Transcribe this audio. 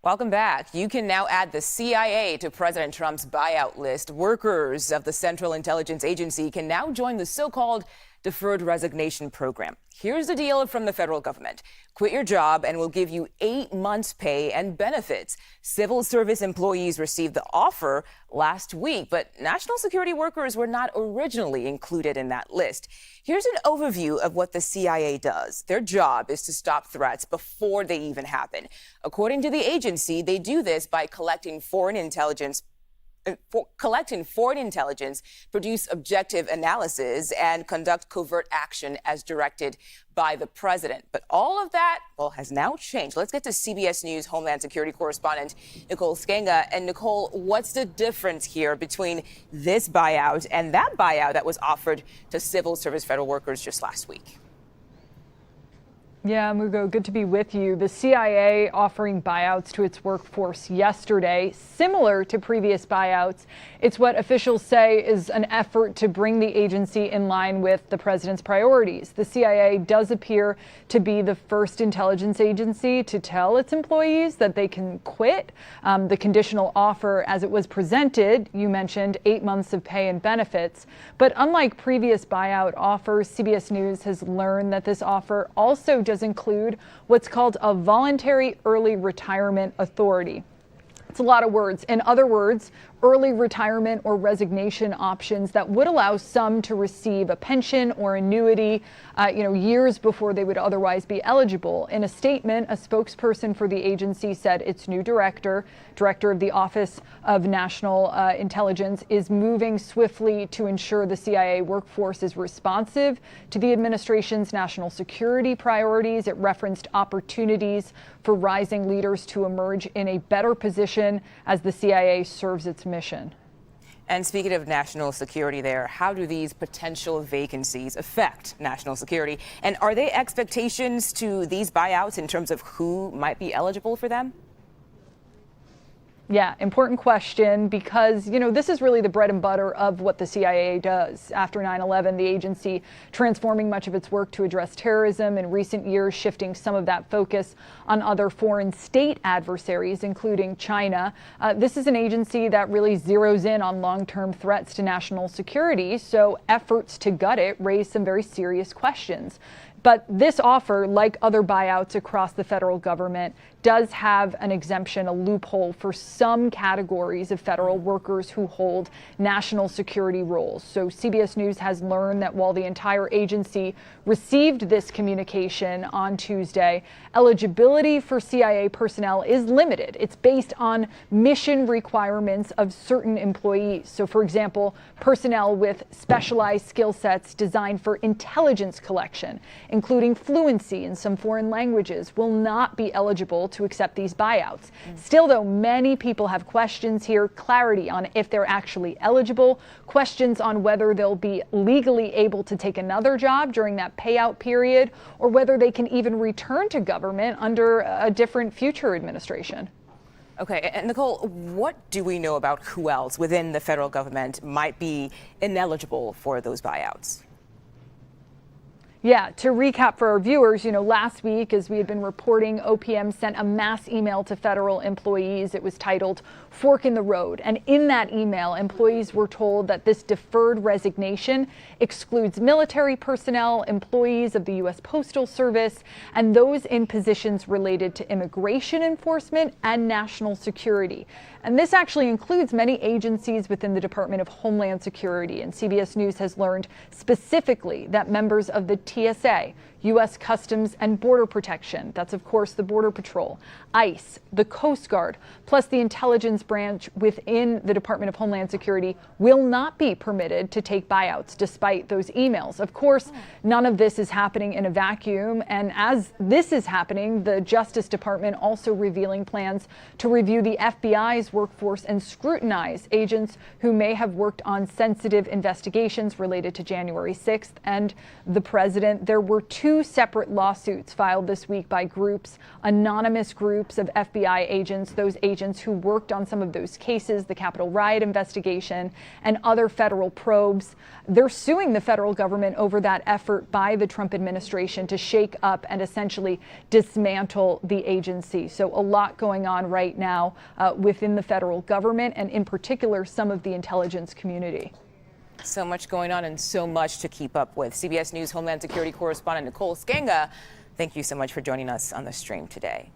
Welcome back. You can now add the CIA to President Trump's buyout list. Workers of the Central Intelligence Agency can now join the so-called deferred resignation program. Here's the deal from the federal government. Quit your job and we'll give you 8 months pay and benefits. Civil service employees received the offer last week, but national security workers were not originally included in that list. Here's an overview of what the CIA does. Their job is to stop threats before they even happen. According to the agency, they do this by collecting foreign intelligence, produce objective analysis, and conduct covert action as directed by the president. But all of that, has now changed. Let's get to CBS News Homeland Security correspondent Nicole Sganga. And Nicole, what's the difference here between this buyout and that buyout that was offered to civil service federal workers just last week? Yeah, Mugo, good to be with you. The CIA offering buyouts to its workforce yesterday, similar to previous buyouts. It's what officials say is an effort to bring the agency in line with the president's priorities. The CIA does appear to be the first intelligence agency to tell its employees that they can quit. The conditional offer, as it was presented, you mentioned 8 months of pay and benefits. But unlike previous buyout offers, CBS News has learned that this offer also does include what's called a Voluntary Early Retirement Authority. It's a lot of words. In other words, early retirement or resignation options that would allow some to receive a pension or annuity, years before they would otherwise be eligible. In a statement, a spokesperson for the agency said its new director of the Office of National Intelligence, is moving swiftly to ensure the CIA workforce is responsive to the administration's national security priorities. It referenced opportunities for rising leaders to emerge in a better position as the CIA serves its mission. And speaking of national security there, how do these potential vacancies affect national security? And are there expectations to these buyouts in terms of who might be eligible for them? Yeah, important question, because, this is really the bread and butter of what the CIA does. After 9/11, the agency transforming much of its work to address terrorism, in recent years shifting some of that focus on other foreign state adversaries, including China. This is an agency that really zeroes in on long-term threats to national security, so efforts to gut it raise some very serious questions. But this offer, like other buyouts across the federal government, does have an exemption, a loophole for some categories of federal workers who hold national security roles. So CBS News has learned that while the entire agency received this communication on Tuesday, eligibility for CIA personnel is limited. It's based on mission requirements of certain employees. So, for example, personnel with specialized skill sets designed for intelligence collection, including fluency in some foreign languages, will not be eligible to accept these buyouts. Still, though, many people have questions here, clarity on if they're actually eligible, questions on whether they'll be legally able to take another job during that payout period, or whether they can even return to government under a different future administration. Okay, and Nicole, what do we know about who else within the federal government might be ineligible for those buyouts? Yeah, to recap for our viewers, last week, as we had been reporting, OPM sent a mass email to federal employees. It was titled Fork in the Road. And in that email, employees were told that this deferred resignation excludes military personnel, employees of the U.S. Postal Service, and those in positions related to immigration enforcement and national security. And this actually includes many agencies within the Department of Homeland Security. And CBS News has learned specifically that members of the TSA, U.S. Customs and Border Protection, that's of course the Border Patrol, ICE, the Coast Guard, plus the intelligence branch within the Department of Homeland Security will not be permitted to take buyouts despite those emails. Of course, none of this is happening in a vacuum. And as this is happening, the Justice Department also revealing plans to review the FBI's workforce and scrutinize agents who may have worked on sensitive investigations related to January 6th and the president. president. There were 2 separate lawsuits filed this week by groups, anonymous groups of FBI agents, those agents who worked on some of those cases, the Capitol riot investigation and other federal probes. They're suing the federal government over that effort by the Trump administration to shake up and essentially dismantle the agency. So a lot going on right now within the federal government and in particular some of the intelligence community. So much going on and so much to keep up with. CBS News Homeland Security correspondent Nicole Sganga, thank you so much for joining us on the stream today.